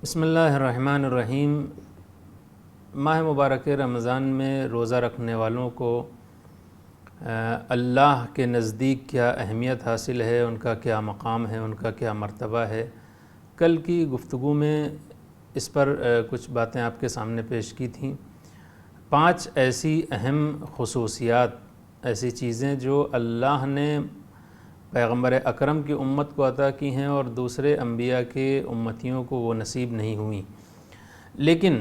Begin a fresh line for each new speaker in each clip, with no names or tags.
بسم اللہ الرحمن الرحیم۔ ماہ مبارک رمضان میں روزہ رکھنے والوں کو اللہ کے نزدیک کیا اہمیت حاصل ہے، ان کا کیا مقام ہے، ان کا کیا مرتبہ ہے، کل کی گفتگو میں اس پر کچھ باتیں آپ کے سامنے پیش کی تھیں۔ 5 ایسی اہم خصوصیات، ایسی چیزیں جو اللہ نے پیغمبر اکرم کی امت کو عطا کی ہیں اور دوسرے انبیاء کے امتیوں کو وہ نصیب نہیں ہوئیں، لیکن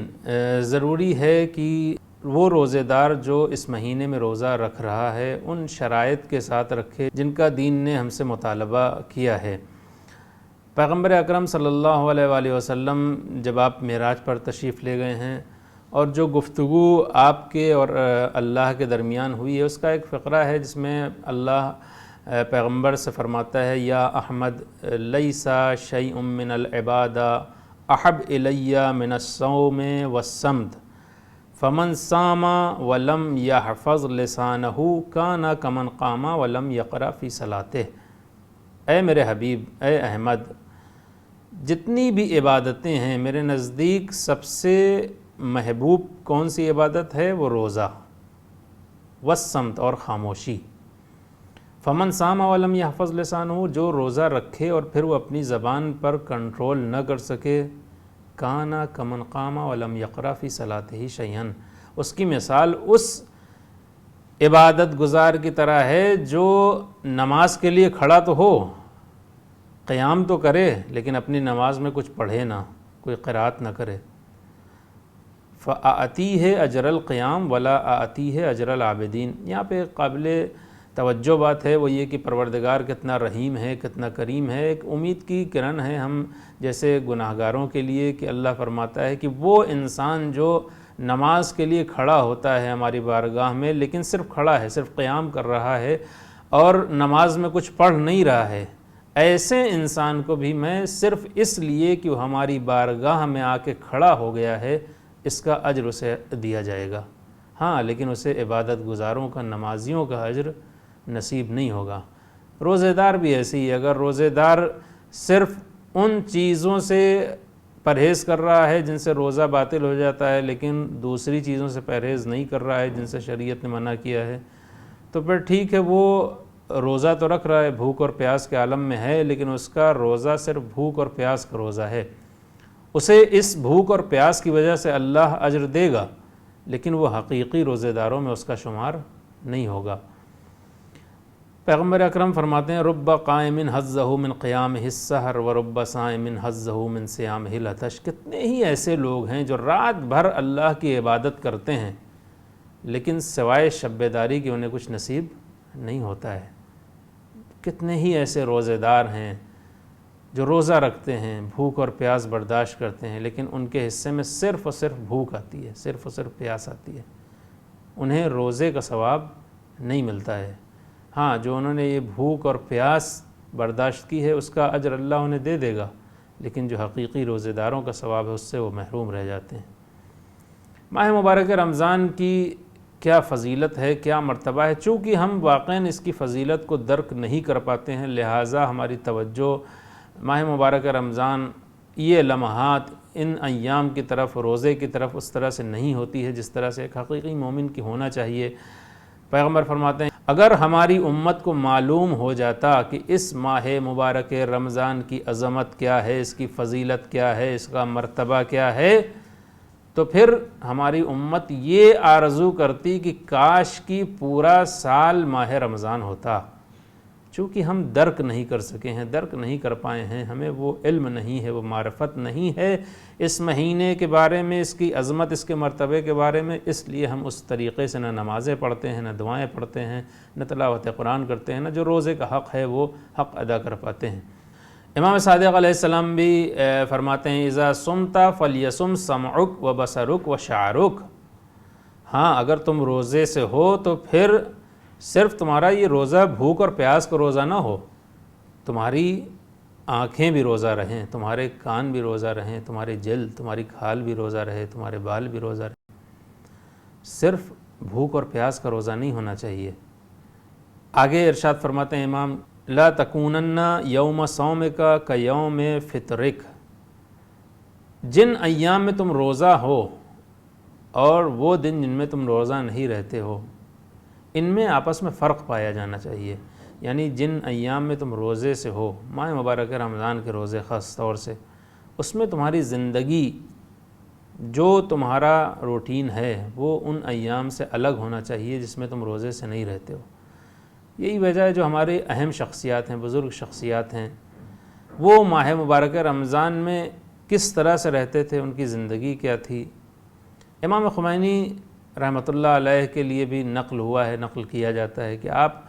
ضروری ہے کہ وہ روزے دار جو اس مہینے میں روزہ رکھ رہا ہے ان شرائط کے ساتھ رکھے جن کا دین نے ہم سے مطالبہ کیا ہے۔ پیغمبر اکرم صلی اللہ علیہ وآلہ وسلم جب آپ معراج پر تشریف لے گئے ہیں اور جو گفتگو آپ کے اور اللہ کے درمیان ہوئی ہے، اس کا ایک فقرہ ہے جس میں اللہ پیغمبر سے فرماتا ہے، یا احمد لیسا شیء من العبادہ احب الی من الصوم والصمت فمن صام ولم یحفظ لسانہ کان کمن قام ولم یقرأ فی صلاتہ۔ اے میرے حبیب، اے احمد، جتنی بھی عبادتیں ہیں میرے نزدیک سب سے محبوب کون سی عبادت ہے؟ وہ روزہ، والصمت اور خاموشی۔ فمن صام ولم یحفظ لسانہ، جو روزہ رکھے اور پھر وہ اپنی زبان پر کنٹرول نہ کر سکے، کانا کمن قام ولم یقرأ فی صلاتہ شیئا، اس کی مثال اس عبادت گزار کی طرح ہے جو نماز کے لیے کھڑا تو ہو، قیام تو کرے، لیکن اپنی نماز میں کچھ پڑھے نہ، کوئی قرات نہ کرے۔ فَأَعْتِيهِ أَجْرَ الْقِيَامِ وَلَا أَعْتِيهِ أَجْرَ الْعَابِدِينَ۔ یہاں پہ قابل توجہ بات ہے وہ یہ کہ پروردگار کتنا رحیم ہے، کتنا کریم ہے۔ ایک امید کی کرن ہے ہم جیسے گناہگاروں کے لیے کہ اللہ فرماتا ہے کہ وہ انسان جو نماز کے لیے کھڑا ہوتا ہے ہماری بارگاہ میں، لیکن صرف کھڑا ہے، صرف قیام کر رہا ہے اور نماز میں کچھ پڑھ نہیں رہا ہے، ایسے انسان کو بھی میں صرف اس لیے کہ وہ ہماری بارگاہ میں آ کے کھڑا ہو گیا ہے، اس کا اجر اسے دیا جائے گا۔ ہاں، لیکن اسے عبادت گزاروں کا، نمازیوں کا اجر نصیب نہیں ہوگا۔ روزے دار بھی ایسے ہی، اگر روزے دار صرف ان چیزوں سے پرہیز کر رہا ہے جن سے روزہ باطل ہو جاتا ہے، لیکن دوسری چیزوں سے پرہیز نہیں کر رہا ہے جن سے شریعت نے منع کیا ہے، تو پھر ٹھیک ہے، وہ روزہ تو رکھ رہا ہے، بھوک اور پیاس کے عالم میں ہے، لیکن اس کا روزہ صرف بھوک اور پیاس کا روزہ ہے۔ اسے اس بھوک اور پیاس کی وجہ سے اللہ اجر دے گا، لیکن وہ حقیقی روزے داروں میں اس کا شمار نہیں ہوگا۔ پیغمبر اکرم فرماتے ہیں، رب قائم حظہ من قیامہ السحر ورب صائم حظہ من صیامہ العطش۔ کتنے ہی ایسے لوگ ہیں جو رات بھر اللہ کی عبادت کرتے ہیں لیکن سوائے شب بیداری کے انہیں کچھ نصیب نہیں ہوتا ہے۔ کتنے ہی ایسے روزے دار ہیں جو روزہ رکھتے ہیں، بھوک اور پیاس برداشت کرتے ہیں، لیکن ان کے حصے میں صرف اور صرف بھوک آتی ہے، صرف اور صرف پیاس آتی ہے، انہیں روزے کا ثواب نہیں ملتا ہے۔ ہاں، جو انہوں نے یہ بھوک اور پیاس برداشت کی ہے اس کا اجر اللہ انہیں دے دے گا، لیکن جو حقیقی روزے داروں کا ثواب ہے اس سے وہ محروم رہ جاتے ہیں۔ ماہ مبارک رمضان کی کیا فضیلت ہے، کیا مرتبہ ہے، چونکہ ہم واقعاً اس کی فضیلت کو درک نہیں کر پاتے ہیں، لہٰذا ہماری توجہ ماہ مبارک رمضان، یہ لمحات، ان ایام کی طرف، روزے کی طرف اس طرح سے نہیں ہوتی ہے جس طرح سے ایک حقیقی مومن کی ہونا چاہیے۔ پیغمبر فرماتے ہیں، اگر ہماری امت کو معلوم ہو جاتا کہ اس ماہ مبارک رمضان کی عظمت کیا ہے، اس کی فضیلت کیا ہے، اس کا مرتبہ کیا ہے، تو پھر ہماری امت یہ آرزو کرتی کہ کاش کی پورا سال ماہ رمضان ہوتا۔ چونکہ ہم درک نہیں کر سکے ہیں، درک نہیں کر پائے ہیں، ہمیں وہ علم نہیں ہے، وہ معرفت نہیں ہے اس مہینے کے بارے میں، اس کی عظمت، اس کے مرتبے کے بارے میں، اس لیے ہم اس طریقے سے نہ نمازیں پڑھتے ہیں، نہ دعائیں پڑھتے ہیں، نہ تلاوت قرآن کرتے ہیں، نہ جو روزے کا حق ہے وہ حق ادا کر پاتے ہیں۔ امام صادق علیہ السلام بھی فرماتے ہیں، اذا صمت فلیصم سمعک و بصرک و شعرک۔ ہاں، اگر تم روزے سے ہو تو پھر صرف تمہارا یہ روزہ بھوک اور پیاس کا روزہ نہ ہو، تمہاری آنکھیں بھی روزہ رہیں، تمہارے کان بھی روزہ رہیں، تمہاری جلد، تمہاری کھال بھی روزہ رہے، تمہارے بال بھی روزہ رہے۔ صرف بھوک اور پیاس کا روزہ نہیں ہونا چاہیے۔ آگے ارشاد فرماتے ہیں امام، لا تکونن یوم صومک کیوم فطرک۔ جن ایام میں تم روزہ ہو اور وہ دن جن میں تم روزہ نہیں رہتے ہو، ان میں آپس میں فرق پایا جانا چاہیے۔ یعنی جن ایام میں تم روزے سے ہو، ماہ مبارک رمضان کے روزے خاص طور سے، اس میں تمہاری زندگی جو تمہارا روٹین ہے وہ ان ایام سے الگ ہونا چاہیے جس میں تم روزے سے نہیں رہتے ہو۔ یہی وجہ ہے جو ہمارے اہم شخصیات ہیں، بزرگ شخصیات ہیں، وہ ماہ مبارک رمضان میں کس طرح سے رہتے تھے، ان کی زندگی کیا تھی۔ امام خمینی رحمۃ اللہ علیہ کے لیے بھی نقل کیا جاتا ہے کہ آپ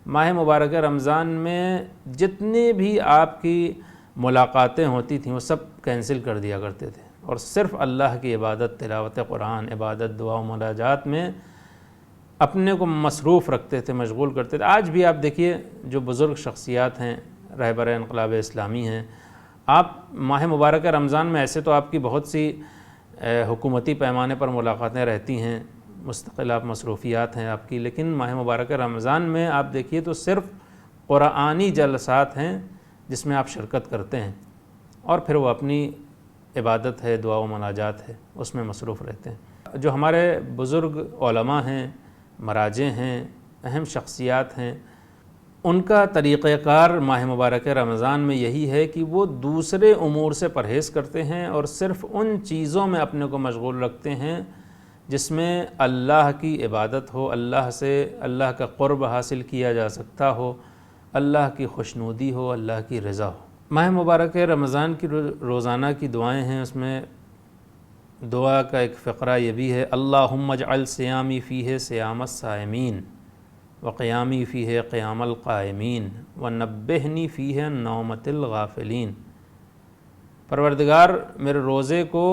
ماہ مبارک رمضان میں جتنے بھی آپ کی ملاقاتیں ہوتی تھیں وہ سب کینسل کر دیا کرتے تھے اور صرف اللہ کی عبادت، تلاوت قرآن، عبادت، دعا و مناجات میں اپنے کو مصروف رکھتے تھے، مشغول کرتے تھے۔ آج بھی آپ دیکھیے جو بزرگ شخصیات ہیں، رہبر انقلاب اسلامی ہیں، آپ ماہ مبارک رمضان میں ایسے تو آپ کی بہت سی حکومتی پیمانے پر ملاقاتیں رہتی ہیں، مستقل آپ مصروفیات ہیں آپ کی، لیکن ماہ مبارک رمضان میں آپ دیکھیے تو صرف قرآنی جلسات ہیں جس میں آپ شرکت کرتے ہیں، اور پھر وہ اپنی عبادت ہے، دعا و مناجات ہے، اس میں مصروف رہتے ہیں۔ جو ہمارے بزرگ علماء ہیں، مراجع ہیں، اہم شخصیات ہیں، ان کا طریقہ کار ماہ مبارک رمضان میں یہی ہے کہ وہ دوسرے امور سے پرہیز کرتے ہیں اور صرف ان چیزوں میں اپنے کو مشغول رکھتے ہیں جس میں اللہ کی عبادت ہو، اللہ سے اللہ کا قرب حاصل کیا جا سکتا ہو، اللہ کی خوشنودی ہو، اللہ کی رضا ہو۔ ماہ مبارک رمضان کی روزانہ کی دعائیں ہیں، اس میں دعا کا ایک فقرہ یہ بھی ہے، اللہم اجعل صیامی فیہ صیام الصائمین وقیامی فیہ قیام القائمین ونبہنی فیہ نومۃ الغافلین۔ پروردگار میرے روزے کو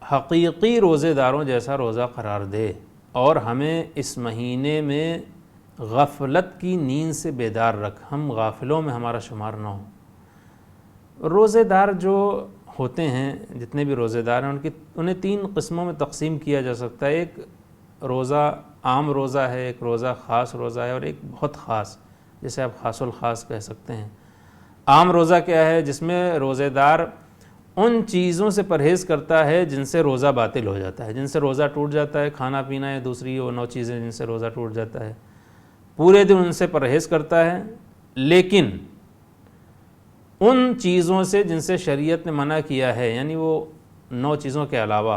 حقیقی روزے داروں جیسا روزہ قرار دے اور ہمیں اس مہینے میں غفلت کی نیند سے بیدار رکھ، ہم غافلوں میں ہمارا شمار نہ ہو۔ روزے دار جو ہوتے ہیں، جتنے بھی روزے دار ہیں، انہیں 3 قسموں میں تقسیم کیا جا سکتا ہے۔ ایک روزہ عام روزہ ہے، ایک روزہ خاص روزہ ہے، اور ایک بہت خاص، جسے آپ خاص الخاص کہہ سکتے ہیں۔ عام روزہ کیا ہے؟ جس میں روزے دار ان چیزوں سے پرہیز کرتا ہے جن سے روزہ باطل ہو جاتا ہے، جن سے روزہ ٹوٹ جاتا ہے، کھانا پینا یا دوسری وہ 9 چیزیں جن سے روزہ ٹوٹ جاتا ہے، پورے دن ان سے پرہیز کرتا ہے، لیکن ان چیزوں سے جن سے شریعت نے منع کیا ہے، یعنی وہ 9 چیزوں کے علاوہ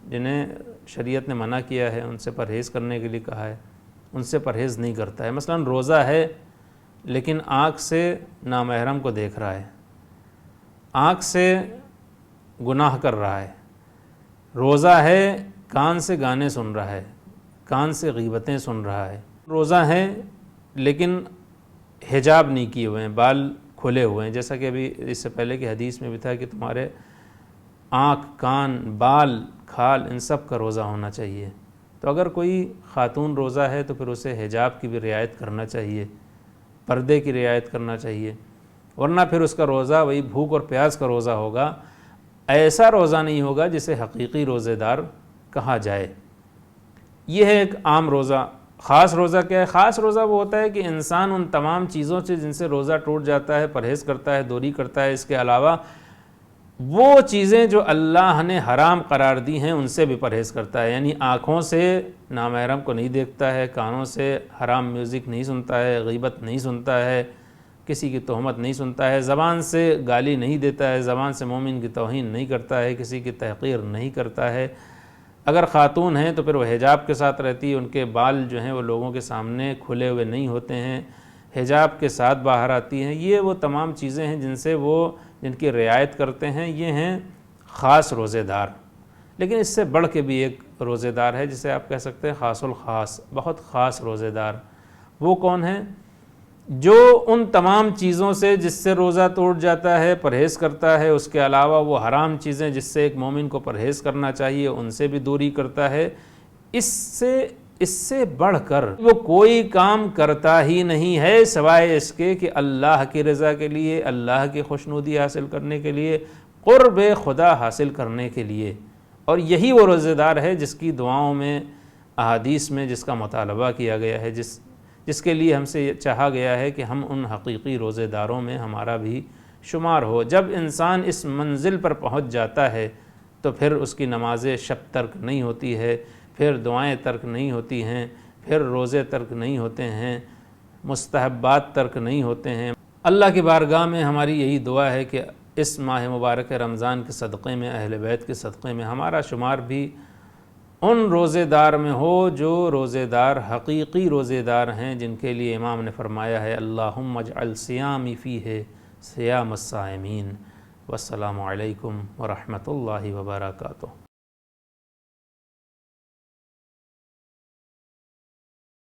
جنہیں شریعت نے منع کیا ہے، ان سے پرہیز کرنے کے لیے کہا ہے، ان سے پرہیز نہیں کرتا ہے۔ مثلا روزہ ہے لیکن آنکھ سے نامحرم کو دیکھ رہا ہے، آنکھ سے گناہ کر رہا ہے۔ روزہ ہے، کان سے گانے سن رہا ہے، کان سے غیبتیں سن رہا ہے۔ روزہ ہے لیکن حجاب نہیں کیے ہوئے ہیں، بال کھلے ہوئے ہیں، جیسا کہ ابھی اس سے پہلے کی حدیث میں بھی تھا کہ تمہارے آنکھ، کان، بال، کھال، ان سب کا روزہ ہونا چاہیے۔ تو اگر کوئی خاتون روزہ ہے تو پھر اسے حجاب کی بھی رعایت کرنا چاہیے، پردے کی رعایت کرنا چاہیے، ورنہ پھر اس کا روزہ وہی بھوک اور پیاس کا روزہ ہوگا، ایسا روزہ نہیں ہوگا جسے حقیقی روزے دار کہا جائے۔ یہ ہے ایک عام روزہ۔ خاص روزہ کیا ہے؟ خاص روزہ وہ ہوتا ہے کہ انسان ان تمام چیزوں سے جن سے روزہ ٹوٹ جاتا ہے پرہیز کرتا ہے، دوری کرتا ہے، اس کے علاوہ وہ چیزیں جو اللہ نے حرام قرار دی ہیں ان سے بھی پرہیز کرتا ہے۔ یعنی آنکھوں سے نامحرم کو نہیں دیکھتا ہے، کانوں سے حرام میوزک نہیں سنتا ہے، غیبت نہیں سنتا ہے، کسی کی تہمت نہیں سنتا ہے، زبان سے گالی نہیں دیتا ہے، زبان سے مومن کی توہین نہیں کرتا ہے، کسی کی تحقیر نہیں کرتا ہے۔ اگر خاتون ہیں تو پھر وہ حجاب کے ساتھ رہتی ہے، ان کے بال جو ہیں وہ لوگوں کے سامنے کھلے ہوئے نہیں ہوتے ہیں، حجاب کے ساتھ باہر آتی ہیں۔ یہ وہ تمام چیزیں ہیں جن کی رعایت کرتے ہیں، یہ ہیں خاص روزے دار۔ لیکن اس سے بڑھ کے بھی ایک روزے دار ہے جسے آپ کہہ سکتے ہیں خاص الخاص، بہت خاص روزے دار۔ وہ کون ہیں؟ جو ان تمام چیزوں سے جس سے روزہ ٹوٹ جاتا ہے پرہیز کرتا ہے، اس کے علاوہ وہ حرام چیزیں جس سے ایک مومن کو پرہیز کرنا چاہیے ان سے بھی دوری کرتا ہے۔ اس سے بڑھ کر وہ کوئی کام کرتا ہی نہیں ہے سوائے اس کے کہ اللہ کی رضا کے لیے، اللہ کی خوشنودی حاصل کرنے کے لیے، قرب خدا حاصل کرنے کے لیے۔ اور یہی وہ روزے دار ہے جس کی دعاؤں میں، احادیث میں جس کا مطالبہ کیا گیا ہے، جس کے لیے ہم سے چاہا گیا ہے کہ ہم ان حقیقی روزے داروں میں ہمارا بھی شمار ہو۔ جب انسان اس منزل پر پہنچ جاتا ہے تو پھر اس کی نمازیں شب ترک نہیں ہوتی ہے، پھر دعائیں ترک نہیں ہوتی ہیں، پھر روزے ترک نہیں ہوتے ہیں، مستحبات ترک نہیں ہوتے ہیں۔ اللہ کی بارگاہ میں ہماری یہی دعا ہے کہ اس ماہ مبارک رمضان کے صدقے میں، اہل بیت کے صدقے میں ہمارا شمار بھی ان روزے دار میں ہو جو روزے دار حقیقی روزے دار ہیں، جن کے لیے امام نے فرمایا ہے اللہم اجعل صیامی فیہ صیام الصائمین۔ والسلام علیکم ورحمۃ اللہ وبرکاتہ۔